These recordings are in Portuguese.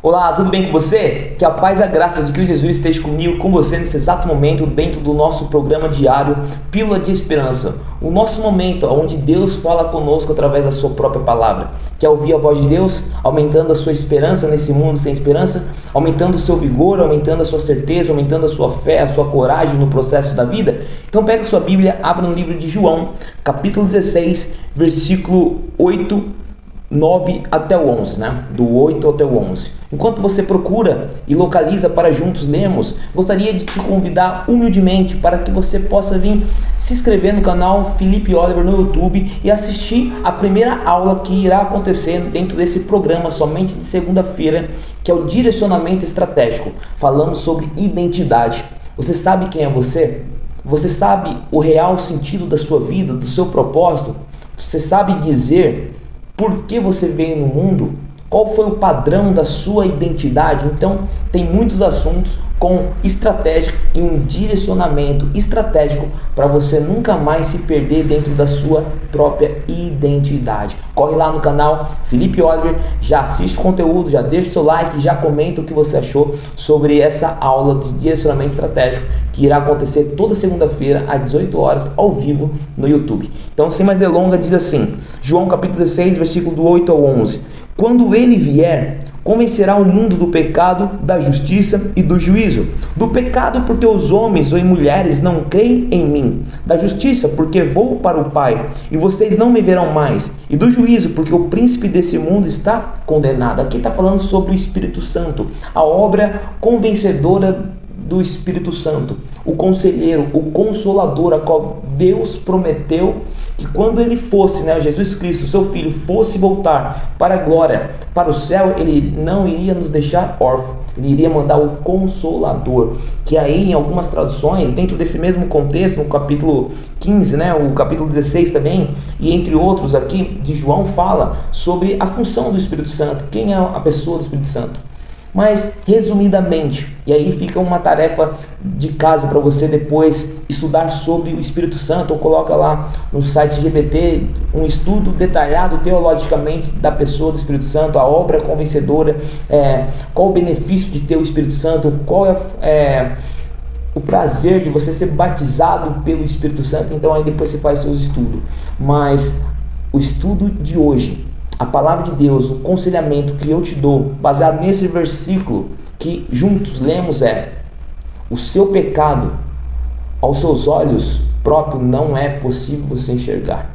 Olá, tudo bem com você? Que a paz e a graça de Cristo Jesus esteja comigo, com você nesse exato momento, dentro do nosso programa diário Pílula de Esperança. O nosso momento onde Deus fala conosco através da sua própria palavra. Quer ouvir a voz de Deus? Aumentando a sua esperança nesse mundo sem esperança? Aumentando o seu vigor, aumentando a sua certeza, aumentando a sua fé, a sua coragem no processo da vida? Então pega sua Bíblia, abra no livro de João, capítulo 16, versículo 8, 9 até o 11, né? Do 8 até o 11. Enquanto você procura e localiza para juntos lermos, gostaria de te convidar humildemente para que você possa vir se inscrever no canal Felipe Oliver no YouTube e assistir a primeira aula que irá acontecer dentro desse programa somente de segunda-feira, que é o direcionamento estratégico. Falamos sobre identidade. Você sabe quem é você? Você sabe o real sentido da sua vida, do seu propósito? Você sabe dizer por que você veio no mundo? Qual foi o padrão da sua identidade? Então, tem muitos assuntos com estratégia e um direcionamento estratégico para você nunca mais se perder dentro da sua própria identidade. Corre lá no canal Felipe Oliver, já assiste o conteúdo, já deixa o seu like, já comenta o que você achou sobre essa aula de direcionamento estratégico que irá acontecer toda segunda-feira às 18 horas ao vivo no YouTube. Então, sem mais delongas, diz assim, João capítulo 16, versículo do 8 ao 11. Quando ele vier, convencerá o mundo do pecado, da justiça e do juízo. Do pecado, porque os homens ou mulheres não creem em mim. Da justiça, porque vou para o Pai e vocês não me verão mais. E do juízo, porque o príncipe desse mundo está condenado. Aqui está falando sobre o Espírito Santo, a obra convencedora do Espírito Santo, o conselheiro, o consolador, a qual Deus prometeu que quando ele fosse, Jesus Cristo, seu Filho, fosse voltar para a glória, para o céu, ele não iria nos deixar órfãos, ele iria mandar o Consolador, que aí em algumas traduções, dentro desse mesmo contexto, no capítulo 15, o capítulo 16 também, e entre outros aqui, de João, fala sobre a função do Espírito Santo, quem é a pessoa do Espírito Santo. Mas, resumidamente, e aí fica uma tarefa de casa para você depois estudar sobre o Espírito Santo, ou coloca lá no site GBT um estudo detalhado teologicamente da pessoa do Espírito Santo, a obra convencedora, qual o benefício de ter o Espírito Santo, qual é o prazer de você ser batizado pelo Espírito Santo. Então aí depois você faz seus estudos. Mas o estudo de hoje, a palavra de Deus, o conselhamento que eu te dou, baseado nesse versículo que juntos lemos o seu pecado aos seus olhos próprios não é possível você enxergar.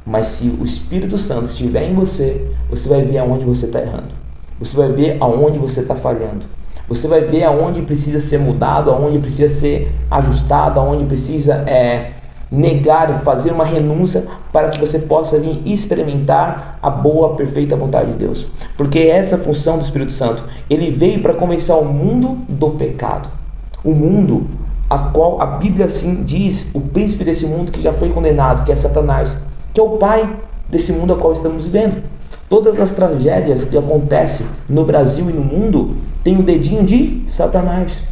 Mas se o Espírito Santo estiver em você, você vai ver aonde você está errando. Você vai ver aonde você está falhando. Você vai ver aonde precisa ser mudado, aonde precisa ser ajustado, aonde precisa negar e fazer uma renúncia para que você possa vir experimentar a boa, perfeita vontade de Deus. Porque essa é a função do Espírito Santo. Ele veio para convencer o mundo do pecado. O mundo a qual a Bíblia assim diz, o príncipe desse mundo que já foi condenado, que é Satanás, que é o pai desse mundo a qual estamos vivendo. Todas as tragédias que acontecem no Brasil e no mundo tem o dedinho de Satanás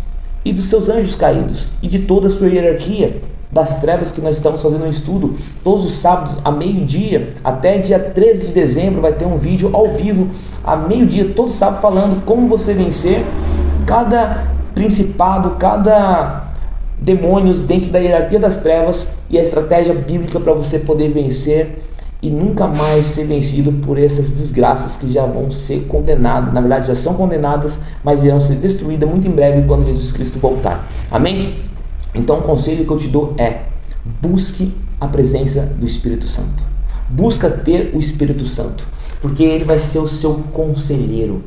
e dos seus anjos caídos e de toda a sua hierarquia das trevas que nós estamos fazendo um estudo todos os sábados a meio-dia, até dia 13 de dezembro vai ter um vídeo ao vivo a meio-dia, todo sábado, falando como você vencer cada principado, cada demônios dentro da hierarquia das trevas e a estratégia bíblica para você poder vencer e nunca mais ser vencido por essas desgraças que já vão ser condenadas, na verdade já são condenadas, mas irão ser destruídas muito em breve quando Jesus Cristo voltar. Amém? Então o conselho que eu te dou busque a presença do Espírito Santo. Busca ter o Espírito Santo, porque ele vai ser o seu conselheiro,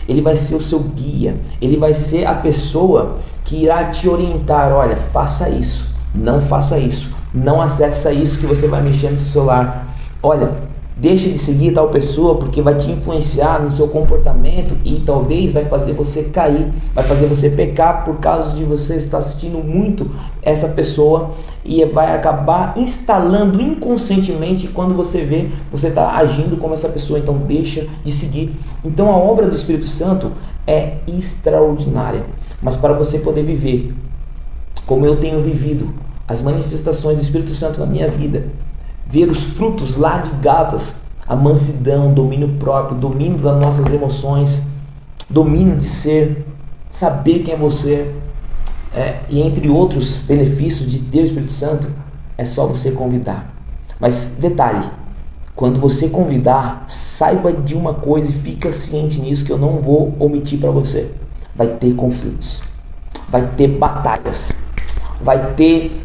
ele vai ser o seu guia, ele vai ser a pessoa que irá te orientar. Olha, faça isso, não faça isso, não acessa isso que você vai mexer no seu celular. Olha, deixa de seguir tal pessoa porque vai te influenciar no seu comportamento e talvez vai fazer você cair, vai fazer você pecar por causa de você estar assistindo muito essa pessoa e vai acabar instalando inconscientemente. Quando você vê, você está agindo como essa pessoa, então deixa de seguir. Então a obra do Espírito Santo é extraordinária, mas para você poder viver como eu tenho vivido as manifestações do Espírito Santo na minha vida, ver os frutos lá de Gálatas, a mansidão, domínio próprio, domínio das nossas emoções, domínio de ser, saber quem é você, e entre outros benefícios de ter o Espírito Santo, é só você convidar. Mas detalhe, quando você convidar, saiba de uma coisa e fica ciente nisso que eu não vou omitir para você. Vai ter conflitos, vai ter batalhas, vai ter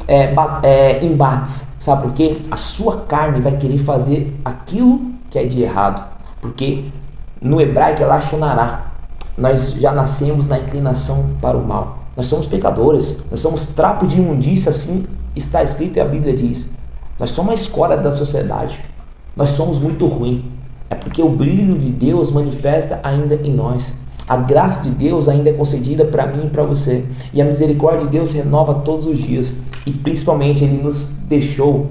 embates. Sabe por quê? A sua carne vai querer fazer aquilo que é de errado. Porque no hebraico é lachonará. Nós já nascemos na inclinação para o mal. Nós somos pecadores, nós somos trapo de imundícia, assim está escrito e a Bíblia diz. Nós somos a escória da sociedade. Nós somos muito ruins. É porque o brilho de Deus manifesta ainda em nós. A graça de Deus ainda é concedida para mim e para você. E a misericórdia de Deus se renova todos os dias. E principalmente Ele nos deixou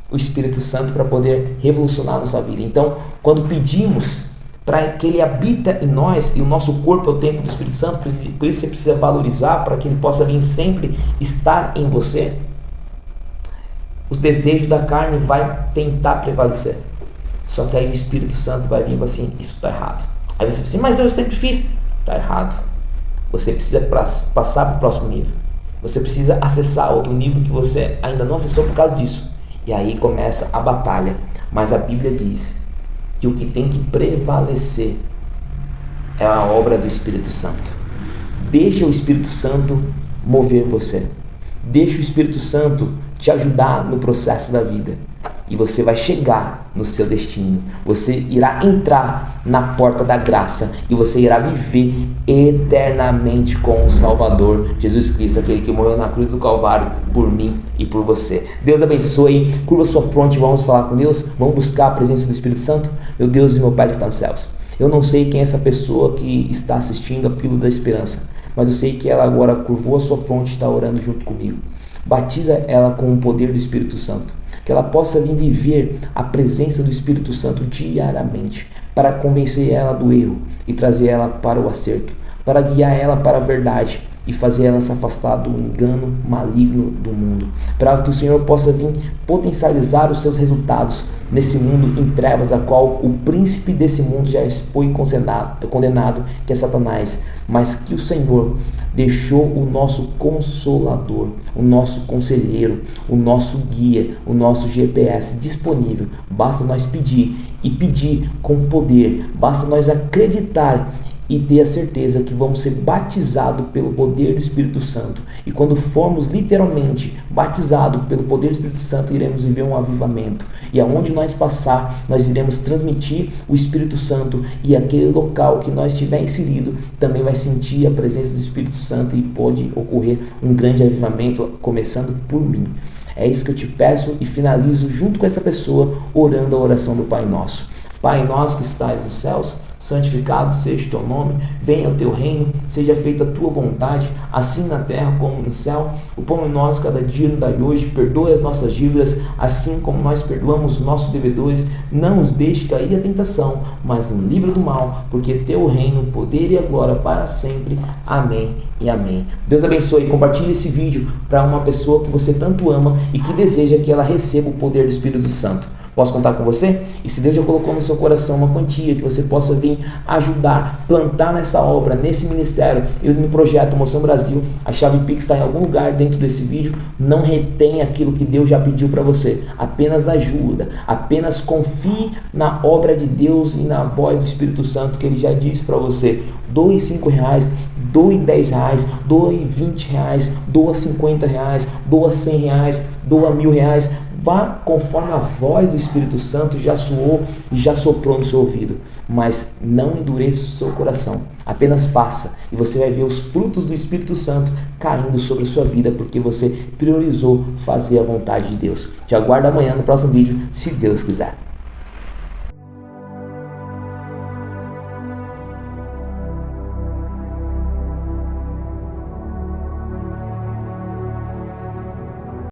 o Espírito Santo para poder revolucionar a nossa vida. Então, quando pedimos para que Ele habita em nós, e o nosso corpo é o templo do Espírito Santo, por isso você precisa valorizar, para que Ele possa vir sempre estar em você, os desejos da carne vai tentar prevalecer. Só que aí o Espírito Santo vai vir assim, isso está errado. Aí você fala assim, mas eu sempre fiz. Está errado. Você precisa passar para o próximo nível. Você precisa acessar outro nível que você ainda não acessou por causa disso. E aí começa a batalha. Mas a Bíblia diz que o que tem que prevalecer é a obra do Espírito Santo. Deixa o Espírito Santo mover você. Deixa o Espírito Santo te ajudar no processo da vida. E você vai chegar no seu destino. Você irá entrar na porta da graça. E você irá viver eternamente com o Salvador, Jesus Cristo, aquele que morreu na cruz do Calvário por mim e por você. Deus abençoe. Curva sua fronte, vamos falar com Deus. Vamos buscar a presença do Espírito Santo. Meu Deus e meu Pai que está nos céus. Eu não sei quem é essa pessoa que está assistindo a Pílula da Esperança, mas eu sei que ela agora curvou a sua fronte e está orando junto comigo. Batiza ela com o poder do Espírito Santo, que ela possa vir viver a presença do Espírito Santo diariamente, para convencer ela do erro e trazer ela para o acerto, para guiar ela para a verdade e fazer ela se afastar do engano maligno do mundo, para que o Senhor possa vir potencializar os seus resultados nesse mundo em trevas, a qual o príncipe desse mundo já foi condenado, que é Satanás, mas que o Senhor deixou o nosso consolador, o nosso conselheiro, o nosso guia, o nosso GPS disponível. Basta nós pedir, e pedir com poder, basta nós acreditar e ter a certeza que vamos ser batizados pelo poder do Espírito Santo. E quando formos literalmente batizados pelo poder do Espírito Santo, iremos viver um avivamento. E aonde nós passar, nós iremos transmitir o Espírito Santo. E aquele local que nós estiver inserido também vai sentir a presença do Espírito Santo. E pode ocorrer um grande avivamento, começando por mim. É isso que eu te peço e finalizo junto com essa pessoa, orando a oração do Pai Nosso. Pai nosso que estás nos céus, santificado seja o teu nome, venha o teu reino, seja feita a tua vontade, assim na terra como no céu. O pão nosso cada dia nos dai hoje, perdoe as nossas dívidas, assim como nós perdoamos os nossos devedores. Não os deixe cair a tentação, mas nos livra do mal, porque teu reino, o poder e a glória para sempre. Amém e amém. Deus abençoe. Compartilhe esse vídeo para uma pessoa que você tanto ama e que deseja que ela receba o poder do Espírito Santo. Posso contar com você? E se Deus já colocou no seu coração uma quantia que você possa vir ajudar, plantar nessa obra, nesse ministério e no projeto Moção Brasil, a chave Pix está em algum lugar dentro desse vídeo. Não retém aquilo que Deus já pediu para você, apenas ajuda, apenas confie na obra de Deus e na voz do Espírito Santo que Ele já disse para você. Doe R$5, doe R$10, doe R$20, doa R$50, doa R$100, doa R$1.000. Vá conforme a voz do Espírito Santo já soou e já soprou no seu ouvido. Mas não endureça o seu coração. Apenas faça e você vai ver os frutos do Espírito Santo caindo sobre a sua vida, porque você priorizou fazer a vontade de Deus. Te aguardo amanhã no próximo vídeo, se Deus quiser.